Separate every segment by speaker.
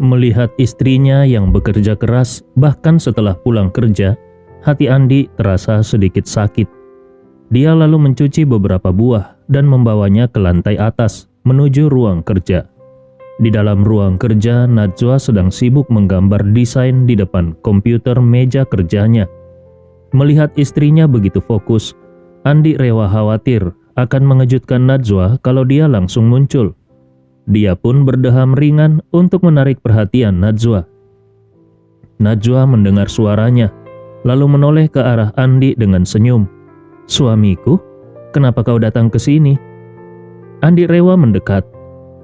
Speaker 1: Melihat istrinya yang bekerja keras bahkan setelah pulang kerja, hati Andi terasa sedikit sakit. Dia lalu mencuci beberapa buah dan membawanya ke lantai atas menuju ruang kerja. Di dalam ruang kerja, Najwa sedang sibuk menggambar desain di depan komputer meja kerjanya. Melihat istrinya begitu fokus, Andi Rewa khawatir akan mengejutkan Najwa kalau dia langsung muncul. Dia pun berdeham ringan untuk menarik perhatian Najwa. Najwa mendengar suaranya, lalu menoleh ke arah Andi dengan senyum. "Suamiku, kenapa kau datang ke sini?" Andi Rewa mendekat.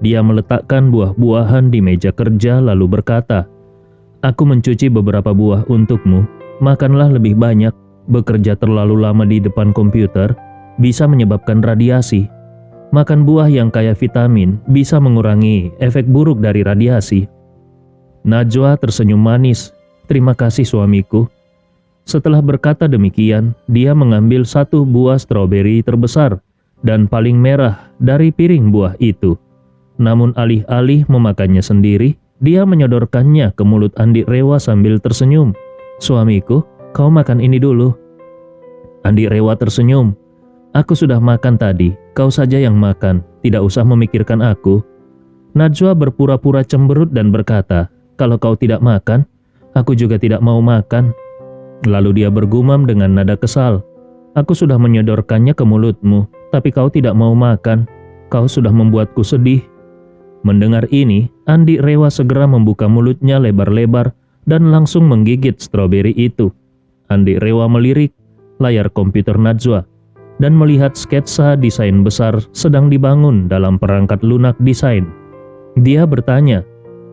Speaker 1: Dia meletakkan buah-buahan di meja kerja lalu berkata, "Aku mencuci beberapa buah untukmu. Makanlah lebih banyak. Bekerja terlalu lama di depan komputer bisa menyebabkan radiasi. Makan buah yang kaya vitamin bisa mengurangi efek buruk dari radiasi." Najwa tersenyum manis. "Terima kasih suamiku." Setelah berkata demikian, dia mengambil satu buah stroberi terbesar dan paling merah dari piring buah itu. Namun alih-alih memakannya sendiri, dia menyodorkannya ke mulut Andi Rewa sambil tersenyum. "Suamiku, kau makan ini dulu." Andi Rewa tersenyum. "Aku sudah makan tadi, kau saja yang makan, tidak usah memikirkan aku." Najwa berpura-pura cemberut dan berkata, "Kalau kau tidak makan, aku juga tidak mau makan." Lalu dia bergumam dengan nada kesal, "Aku sudah menyodorkannya ke mulutmu, tapi kau tidak mau makan. Kau sudah membuatku sedih." Mendengar ini, Andi Rewa segera membuka mulutnya lebar-lebar dan langsung menggigit stroberi itu. Andi Rewa melirik layar komputer Najwa dan melihat sketsa desain besar sedang dibangun dalam perangkat lunak desain. Dia bertanya,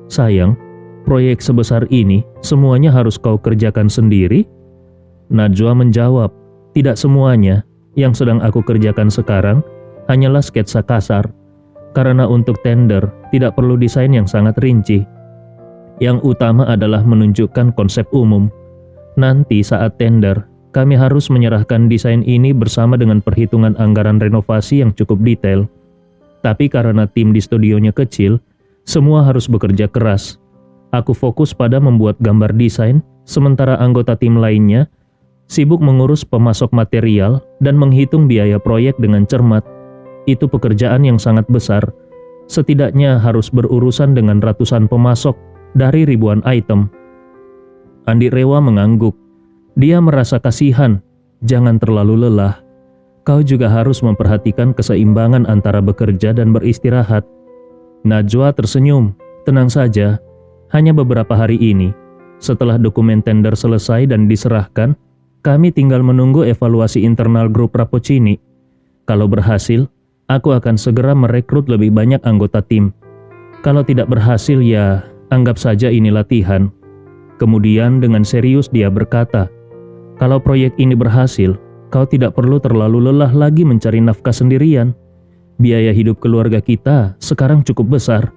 Speaker 1: "Sayang, proyek sebesar ini semuanya harus kau kerjakan sendiri?" Najwa menjawab, "Tidak semuanya. Yang sedang aku kerjakan sekarang hanyalah sketsa kasar. Karena untuk tender tidak perlu desain yang sangat rinci. Yang utama adalah menunjukkan konsep umum. Nanti saat tender, kami harus menyerahkan desain ini bersama dengan perhitungan anggaran renovasi yang cukup detail. Tapi karena tim di studionya kecil, semua harus bekerja keras. Aku fokus pada membuat gambar desain, sementara anggota tim lainnya sibuk mengurus pemasok material dan menghitung biaya proyek dengan cermat. Itu pekerjaan yang sangat besar. Setidaknya harus berurusan dengan ratusan pemasok dari ribuan item." Andi Rewa mengangguk. Dia merasa kasihan. "Jangan terlalu lelah. Kau juga harus memperhatikan keseimbangan antara bekerja dan beristirahat." Najwa tersenyum. "Tenang saja, hanya beberapa hari ini. Setelah dokumen tender selesai dan diserahkan, kami tinggal menunggu evaluasi internal grup Rapocini. Kalau berhasil, aku akan segera merekrut lebih banyak anggota tim. Kalau tidak berhasil ya, anggap saja ini latihan." Kemudian dengan serius dia berkata, "Kalau proyek ini berhasil, kau tidak perlu terlalu lelah lagi mencari nafkah sendirian. Biaya hidup keluarga kita sekarang cukup besar.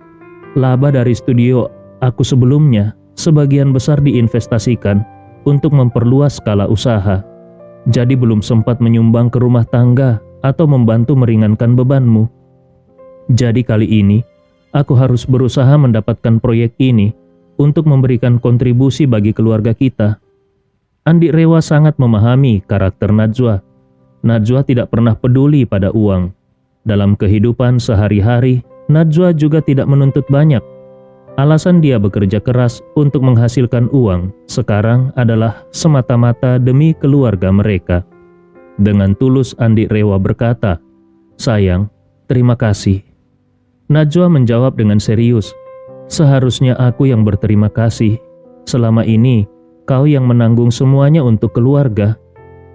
Speaker 1: Laba dari studio aku sebelumnya sebagian besar diinvestasikan untuk memperluas skala usaha. Jadi belum sempat menyumbang ke rumah tangga atau membantu meringankan bebanmu. Jadi kali ini, aku harus berusaha mendapatkan proyek ini untuk memberikan kontribusi bagi keluarga kita." Andi Rewa sangat memahami karakter Najwa. Najwa tidak pernah peduli pada uang. Dalam kehidupan sehari-hari, Najwa juga tidak menuntut banyak. Alasan dia bekerja keras untuk menghasilkan uang sekarang adalah semata-mata demi keluarga mereka. Dengan tulus Andi Rewa berkata, "Sayang, terima kasih." Najwa menjawab dengan serius, "Seharusnya aku yang berterima kasih. Selama ini, kau yang menanggung semuanya untuk keluarga.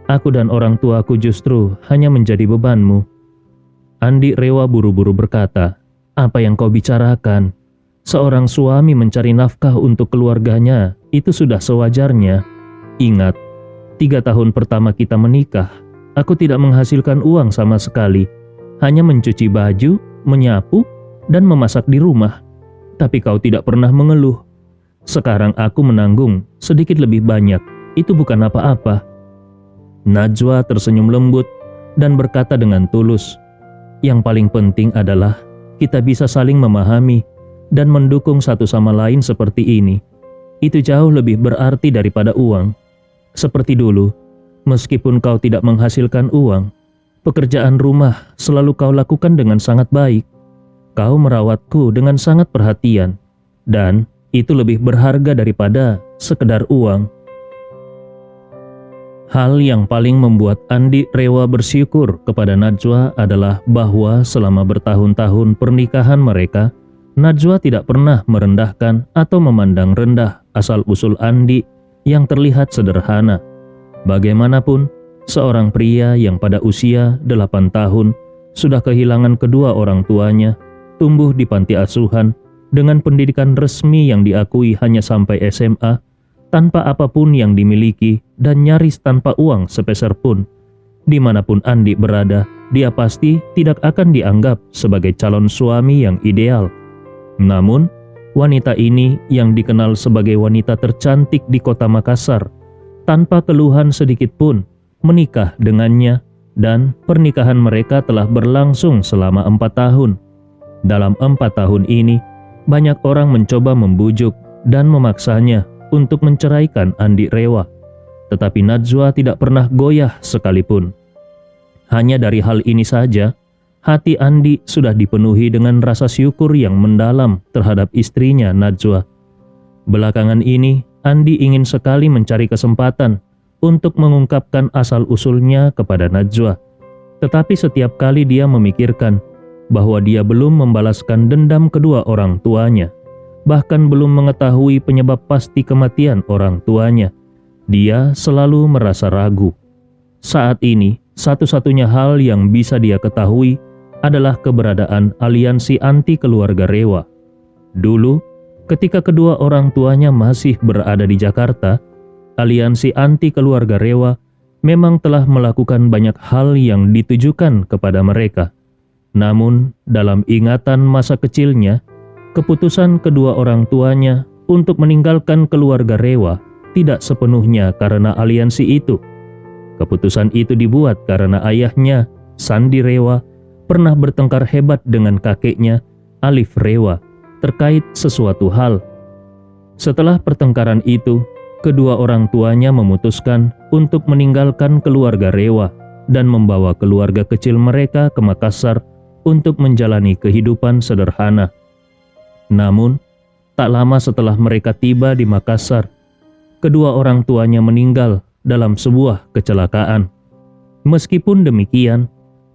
Speaker 1: Aku dan orang tuaku justru hanya menjadi bebanmu." Andi Rewa buru-buru berkata, "Apa yang kau bicarakan? Seorang suami mencari nafkah untuk keluarganya, itu sudah sewajarnya. Ingat, 3 tahun pertama kita menikah, aku tidak menghasilkan uang sama sekali. Hanya mencuci baju, menyapu, dan memasak di rumah. Tapi kau tidak pernah mengeluh. Sekarang aku menanggung sedikit lebih banyak. Itu bukan apa-apa." Najwa tersenyum lembut dan berkata dengan tulus, "Yang paling penting adalah kita bisa saling memahami dan mendukung satu sama lain seperti ini, itu jauh lebih berarti daripada uang. Seperti dulu, meskipun kau tidak menghasilkan uang, pekerjaan rumah selalu kau lakukan dengan sangat baik. Kau merawatku dengan sangat perhatian, dan itu lebih berharga daripada sekedar uang. Hal yang paling membuat Andi Rewa bersyukur kepada Najwa adalah bahwa selama bertahun-tahun pernikahan mereka, Najwa tidak pernah merendahkan atau memandang rendah asal-usul Andi yang terlihat sederhana. Bagaimanapun, seorang pria yang pada usia 8 tahun sudah kehilangan kedua orang tuanya, tumbuh di panti asuhan dengan pendidikan resmi yang diakui hanya sampai SMA, tanpa apapun yang dimiliki dan nyaris tanpa uang sepeser pun. Dimanapun Andi berada, dia pasti tidak akan dianggap sebagai calon suami yang ideal. Namun, wanita ini yang dikenal sebagai wanita tercantik di kota Makassar, tanpa keluhan sedikit pun, menikah dengannya, dan pernikahan mereka telah berlangsung selama 4 tahun. Dalam 4 tahun ini, banyak orang mencoba membujuk dan memaksanya untuk menceraikan Andi Rewa, tetapi Najwa tidak pernah goyah sekalipun. Hanya dari hal ini saja, hati Andi sudah dipenuhi dengan rasa syukur yang mendalam terhadap istrinya Najwa. Belakangan ini, Andi ingin sekali mencari kesempatan untuk mengungkapkan asal-usulnya kepada Najwa. Tetapi setiap kali dia memikirkan bahwa dia belum membalaskan dendam kedua orang tuanya, bahkan belum mengetahui penyebab pasti kematian orang tuanya, dia selalu merasa ragu. Saat ini, satu-satunya hal yang bisa dia ketahui adalah keberadaan aliansi anti keluarga Rewa. Dulu, ketika kedua orang tuanya masih berada di Jakarta, aliansi anti keluarga Rewa memang telah melakukan banyak hal yang ditujukan kepada mereka. Namun, dalam ingatan masa kecilnya, keputusan kedua orang tuanya untuk meninggalkan keluarga Rewa tidak sepenuhnya karena aliansi itu. Keputusan itu dibuat karena ayahnya, Sandi Rewa, pernah bertengkar hebat dengan kakeknya, Alif Rewa, terkait sesuatu hal. Setelah pertengkaran itu, kedua orang tuanya memutuskan untuk meninggalkan keluarga Rewa dan membawa keluarga kecil mereka ke Makassar untuk menjalani kehidupan sederhana. Namun, tak lama setelah mereka tiba di Makassar, kedua orang tuanya meninggal dalam sebuah kecelakaan. Meskipun demikian,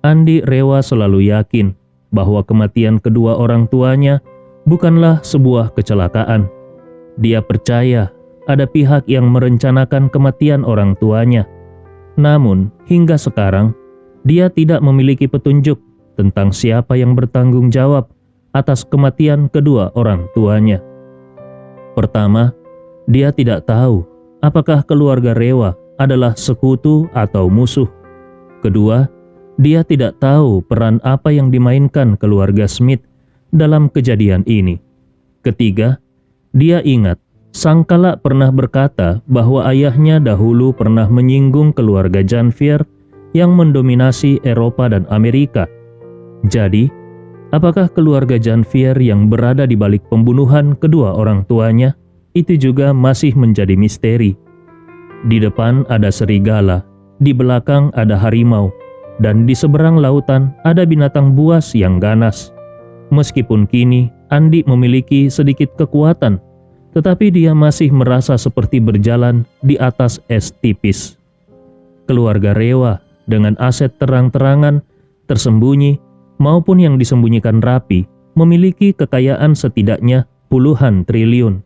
Speaker 1: Andi Rewa selalu yakin bahwa kematian kedua orang tuanya bukanlah sebuah kecelakaan. Dia percaya ada pihak yang merencanakan kematian orang tuanya. Namun, hingga sekarang, dia tidak memiliki petunjuk tentang siapa yang bertanggung jawab atas kematian kedua orang tuanya. Pertama, dia tidak tahu apakah keluarga Rewa adalah sekutu atau musuh. Kedua, dia tidak tahu peran apa yang dimainkan keluarga Smith dalam kejadian ini. Ketiga, dia ingat Sangkala pernah berkata bahwa ayahnya dahulu pernah menyinggung keluarga Janvier yang mendominasi Eropa dan Amerika. Jadi, apakah keluarga Janvier yang berada di balik pembunuhan kedua orang tuanya itu juga masih menjadi misteri. Di depan ada serigala, di belakang ada harimau, dan di seberang lautan ada binatang buas yang ganas. Meskipun kini Andi memiliki sedikit kekuatan, tetapi dia masih merasa seperti berjalan di atas es tipis. Keluarga Rewa dengan aset terang-terangan, tersembunyi, maupun yang disembunyikan rapi, memiliki kekayaan setidaknya puluhan triliun.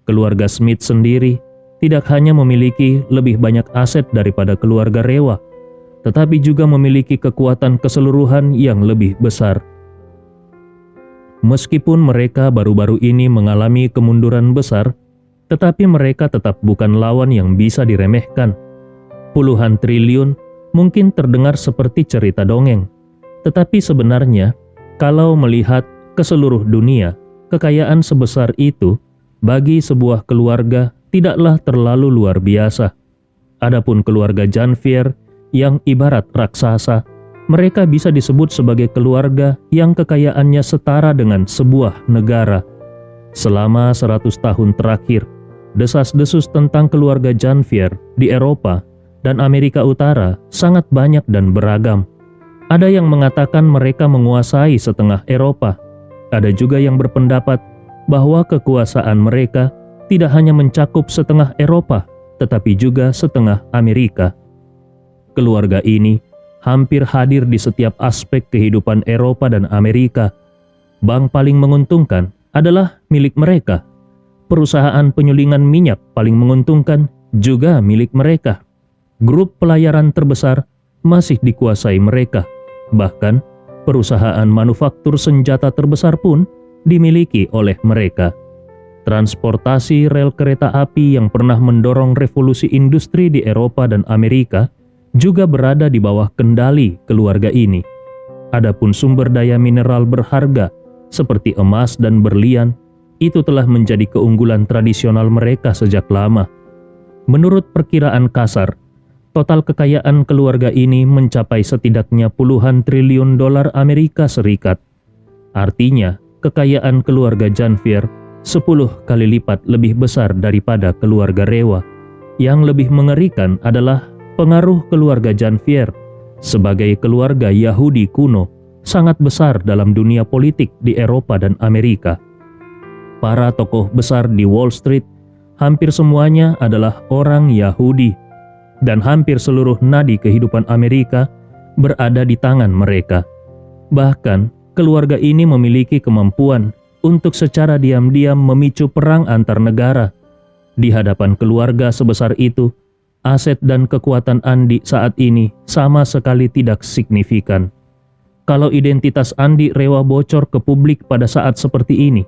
Speaker 1: Keluarga Smith sendiri tidak hanya memiliki lebih banyak aset daripada keluarga Rewa, tetapi juga memiliki kekuatan keseluruhan yang lebih besar. Meskipun mereka baru-baru ini mengalami kemunduran besar, tetapi mereka tetap bukan lawan yang bisa diremehkan. Puluhan triliun mungkin terdengar seperti cerita dongeng, tetapi sebenarnya, kalau melihat ke seluruh dunia, kekayaan sebesar itu bagi sebuah keluarga tidaklah terlalu luar biasa. Adapun keluarga Janvier yang ibarat raksasa, mereka bisa disebut sebagai keluarga yang kekayaannya setara dengan sebuah negara. Selama 100 tahun terakhir, desas-desus tentang keluarga Janvier di Eropa dan Amerika Utara sangat banyak dan beragam. Ada yang mengatakan mereka menguasai setengah Eropa. Ada juga yang berpendapat bahwa kekuasaan mereka tidak hanya mencakup setengah Eropa, tetapi juga setengah Amerika. Keluarga ini hampir hadir di setiap aspek kehidupan Eropa dan Amerika. Bank paling menguntungkan adalah milik mereka. Perusahaan penyulingan minyak paling menguntungkan juga milik mereka. Grup pelayaran terbesar masih dikuasai mereka. Bahkan, perusahaan manufaktur senjata terbesar pun dimiliki oleh mereka. Transportasi rel kereta api yang pernah mendorong revolusi industri di Eropa dan Amerika juga berada di bawah kendali keluarga ini. Adapun sumber daya mineral berharga seperti emas dan berlian, itu telah menjadi keunggulan tradisional mereka sejak lama. Menurut perkiraan kasar, total kekayaan keluarga ini mencapai setidaknya puluhan triliun dolar Amerika Serikat. Artinya, kekayaan keluarga Janvier 10 kali lipat lebih besar daripada keluarga Rewa. Yang lebih mengerikan adalah pengaruh keluarga Janvier sebagai keluarga Yahudi kuno sangat besar dalam dunia politik di Eropa dan Amerika. Para tokoh besar di Wall Street hampir semuanya adalah orang Yahudi, dan hampir seluruh nadi kehidupan Amerika berada di tangan mereka. Bahkan, keluarga ini memiliki kemampuan untuk secara diam-diam memicu perang antar negara. Di hadapan keluarga sebesar itu, aset dan kekuatan Andi saat ini sama sekali tidak signifikan. Kalau identitas Andi Rewa bocor ke publik pada saat seperti ini,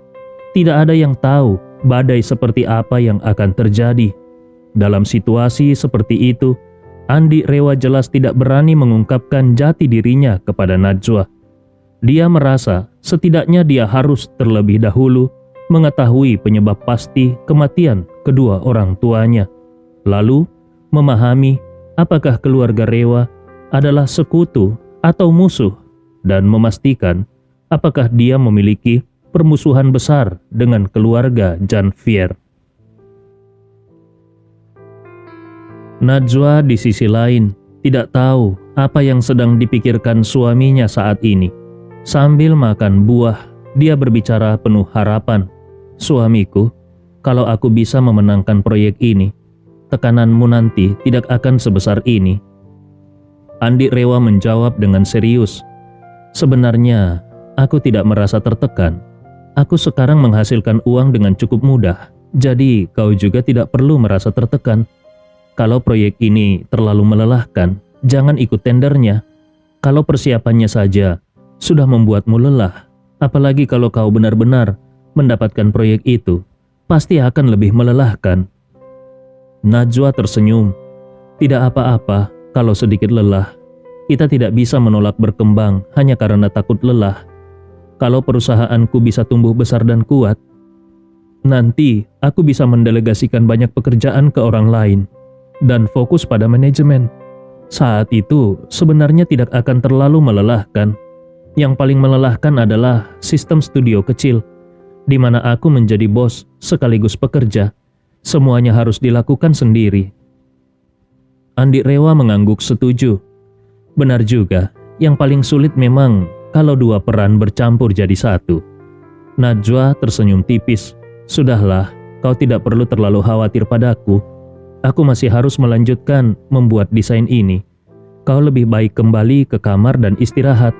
Speaker 1: tidak ada yang tahu badai seperti apa yang akan terjadi. Dalam situasi seperti itu, Andi Rewa jelas tidak berani mengungkapkan jati dirinya kepada Najwa. Dia merasa setidaknya dia harus terlebih dahulu mengetahui penyebab pasti kematian kedua orang tuanya, lalu memahami apakah keluarga Rewa adalah sekutu atau musuh, dan memastikan apakah dia memiliki permusuhan besar dengan keluarga Janvier. Najwa di sisi lain tidak tahu apa yang sedang dipikirkan suaminya saat ini. Sambil makan buah, dia berbicara penuh harapan. "Suamiku, kalau aku bisa memenangkan proyek ini, tekananmu nanti tidak akan sebesar ini." Andi Rewa menjawab dengan serius, "Sebenarnya, aku tidak merasa tertekan. Aku sekarang menghasilkan uang dengan cukup mudah, jadi kau juga tidak perlu merasa tertekan. Kalau proyek ini terlalu melelahkan, jangan ikut tendernya. Kalau persiapannya saja sudah membuatmu lelah, apalagi kalau kau benar-benar mendapatkan proyek itu, pasti akan lebih melelahkan." Najwa tersenyum. "Tidak apa-apa kalau sedikit lelah. Kita tidak bisa menolak berkembang hanya karena takut lelah. Kalau perusahaanku bisa tumbuh besar dan kuat, nanti aku bisa mendelegasikan banyak pekerjaan ke orang lain dan fokus pada manajemen. Saat itu sebenarnya tidak akan terlalu melelahkan. Yang paling melelahkan adalah sistem studio kecil, di mana aku menjadi bos sekaligus pekerja. Semuanya harus dilakukan sendiri." Andi Rewa mengangguk setuju. Benar juga, yang paling sulit memang kalau dua peran bercampur jadi satu. Najwa tersenyum tipis. "Sudahlah, kau tidak perlu terlalu khawatir padaku. Aku masih harus melanjutkan membuat desain ini. Kau lebih baik kembali ke kamar dan istirahat."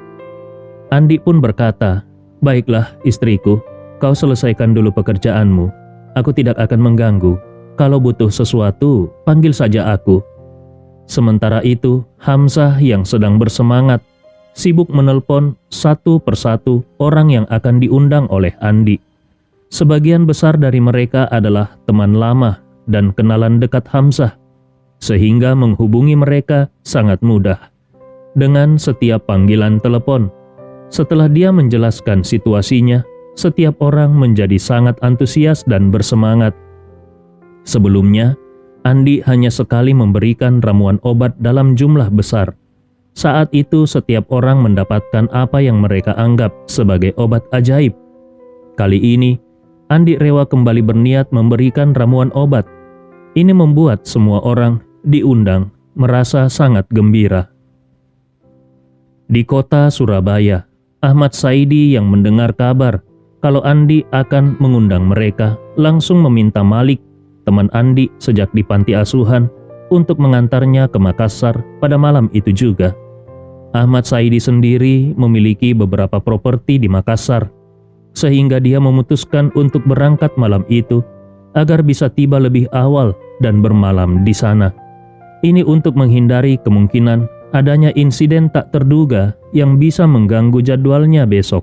Speaker 1: Andi pun berkata, "Baiklah istriku, kau selesaikan dulu pekerjaanmu. Aku tidak akan mengganggu. Kalau butuh sesuatu, panggil saja aku." Sementara itu, Hamzah yang sedang bersemangat sibuk menelpon satu persatu orang yang akan diundang oleh Andi. Sebagian besar dari mereka adalah teman lama dan kenalan dekat Hamzah, sehingga menghubungi mereka sangat mudah. Dengan setiap panggilan telepon, setelah dia menjelaskan situasinya, setiap orang menjadi sangat antusias dan bersemangat. Sebelumnya, Andi hanya sekali memberikan ramuan obat dalam jumlah besar. Saat itu setiap orang mendapatkan apa yang mereka anggap sebagai obat ajaib. Kali ini, Andi Rewa kembali berniat memberikan ramuan obat. Ini membuat semua orang diundang merasa sangat gembira. Di kota Surabaya, Ahmad Saidi yang mendengar kabar kalau Andi akan mengundang mereka langsung meminta Malik, teman Andi sejak di panti asuhan, untuk mengantarnya ke Makassar pada malam itu juga. Ahmad Saidi sendiri memiliki beberapa properti di Makassar, sehingga dia memutuskan untuk berangkat malam itu agar bisa tiba lebih awal dan bermalam di sana. Ini untuk menghindari kemungkinan adanya insiden tak terduga yang bisa mengganggu jadwalnya besok.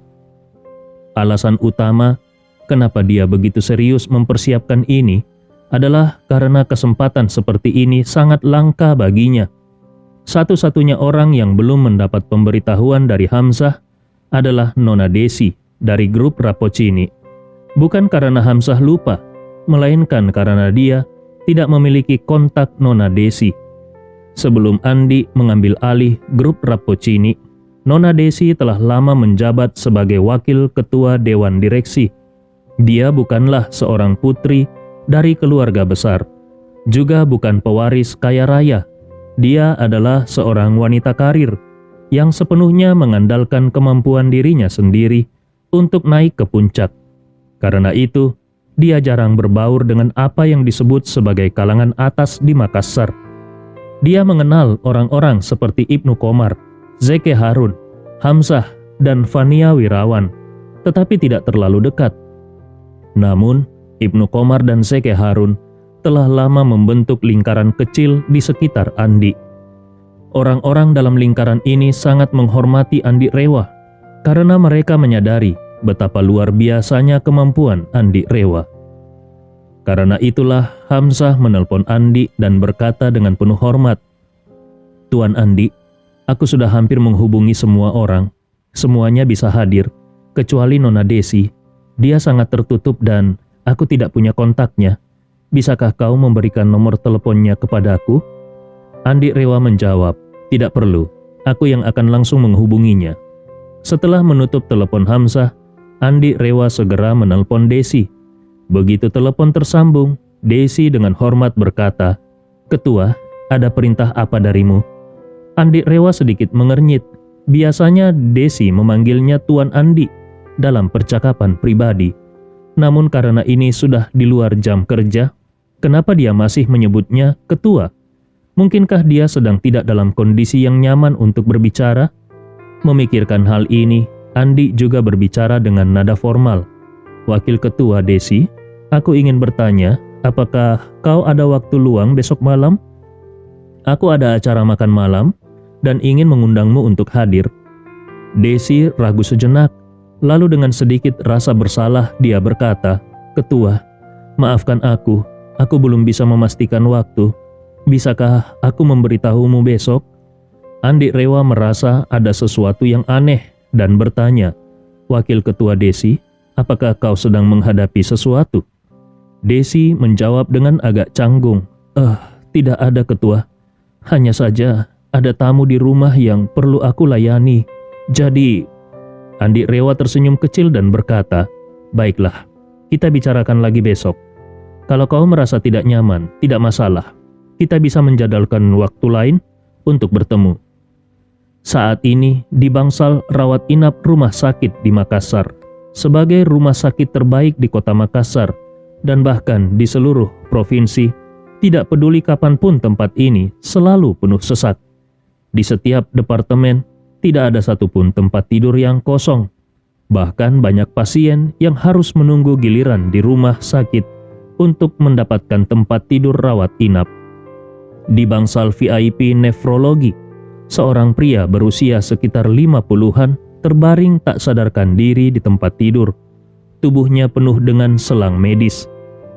Speaker 1: Alasan utama kenapa dia begitu serius mempersiapkan ini adalah karena kesempatan seperti ini sangat langka baginya. Satu-satunya orang yang belum mendapat pemberitahuan dari Hamzah adalah Nona Desi dari grup Rapocini. Bukan karena Hamzah lupa, melainkan karena dia tidak memiliki kontak Nona Desi. Sebelum Andi mengambil alih grup Rapocini, Nona Desi telah lama menjabat sebagai wakil ketua dewan direksi. Dia bukanlah seorang putri dari keluarga besar, juga bukan pewaris kaya raya. Dia adalah seorang wanita karir yang sepenuhnya mengandalkan kemampuan dirinya sendiri untuk naik ke puncak. Karena itu, dia jarang berbaur dengan apa yang disebut sebagai kalangan atas di Makassar. Dia mengenal orang-orang seperti Ibnu Komar, Zeki Harun, Hamzah, dan Fania Wirawan, tetapi tidak terlalu dekat. Namun, Ibnu Komar dan Zeki Harun telah lama membentuk lingkaran kecil di sekitar Andi. Orang-orang dalam lingkaran ini sangat menghormati Andi Rewa karena mereka menyadari betapa luar biasanya kemampuan Andi Rewa. Karena itulah Hamzah menelpon Andi dan berkata dengan penuh hormat, "Tuan Andi, aku sudah hampir menghubungi semua orang. Semuanya bisa hadir, kecuali Nona Desi. Dia sangat tertutup dan aku tidak punya kontaknya. Bisakah kau memberikan nomor teleponnya kepadaku?" Andi Rewa menjawab, "Tidak perlu, aku yang akan langsung menghubunginya." Setelah menutup telepon Hamzah, Andi Rewa segera menelpon Desi. Begitu telepon tersambung, Desi dengan hormat berkata, "Ketua, ada perintah apa darimu?" Andi Rewa sedikit mengernyit. Biasanya Desi memanggilnya Tuan Andi dalam percakapan pribadi. Namun karena ini sudah di luar jam kerja, kenapa dia masih menyebutnya ketua? Mungkinkah dia sedang tidak dalam kondisi yang nyaman untuk berbicara? Memikirkan hal ini, Andi juga berbicara dengan nada formal. "Wakil Ketua Desi, aku ingin bertanya, apakah kau ada waktu luang besok malam? Aku ada acara makan malam dan ingin mengundangmu untuk hadir." Desi ragu sejenak, lalu dengan sedikit rasa bersalah dia berkata, "Ketua, maafkan aku belum bisa memastikan waktu. Bisakah aku memberitahumu besok?" Andi Rewa merasa ada sesuatu yang aneh dan bertanya, "Wakil Ketua Desi, apakah kau sedang menghadapi sesuatu?" Desi menjawab dengan agak canggung, Tidak ada Ketua. Hanya saja ada tamu di rumah yang perlu aku layani. Jadi..." Andi Rewa tersenyum kecil dan berkata, "Baiklah, kita bicarakan lagi besok. Kalau kau merasa tidak nyaman, tidak masalah. Kita bisa menjadwalkan waktu lain untuk bertemu." Saat ini di bangsal rawat inap rumah sakit di Makassar, sebagai rumah sakit terbaik di kota Makassar, dan bahkan di seluruh provinsi, tidak peduli kapanpun tempat ini selalu penuh sesak. Di setiap departemen, tidak ada satupun tempat tidur yang kosong. Bahkan banyak pasien yang harus menunggu giliran di rumah sakit untuk mendapatkan tempat tidur rawat inap. Di bangsal VIP nefrologi, seorang pria berusia sekitar 50-an terbaring tak sadarkan diri di tempat tidur. Tubuhnya penuh dengan selang medis.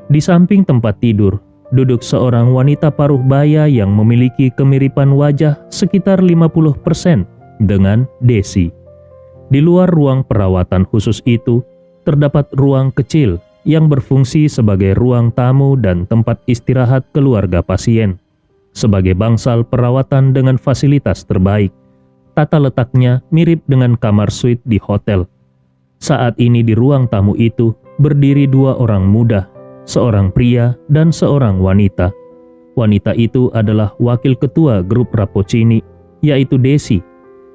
Speaker 1: Di samping tempat tidur, duduk seorang wanita paruh baya yang memiliki kemiripan wajah sekitar 50% dengan Desi. Di luar ruang perawatan khusus itu, terdapat ruang kecil yang berfungsi sebagai ruang tamu dan tempat istirahat keluarga pasien. Sebagai bangsal perawatan dengan fasilitas terbaik, tata letaknya mirip dengan kamar suite di hotel. Saat ini di ruang tamu itu, berdiri dua orang muda, seorang pria dan seorang wanita. Wanita itu adalah wakil ketua grup Rapocini, yaitu Desi.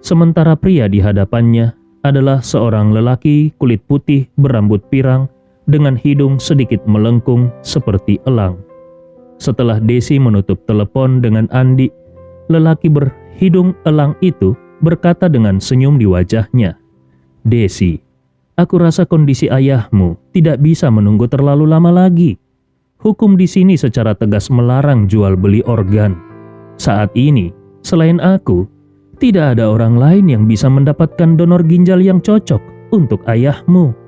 Speaker 1: Sementara pria di hadapannya adalah seorang lelaki kulit putih berambut pirang dengan hidung sedikit melengkung seperti elang. Setelah Desi menutup telepon dengan Andi, lelaki berhidung elang itu berkata dengan senyum di wajahnya, "Desi, aku rasa kondisi ayahmu tidak bisa menunggu terlalu lama lagi. Hukum di sini secara tegas melarang jual beli organ. Saat ini, selain aku, tidak ada orang lain yang bisa mendapatkan donor ginjal yang cocok untuk ayahmu."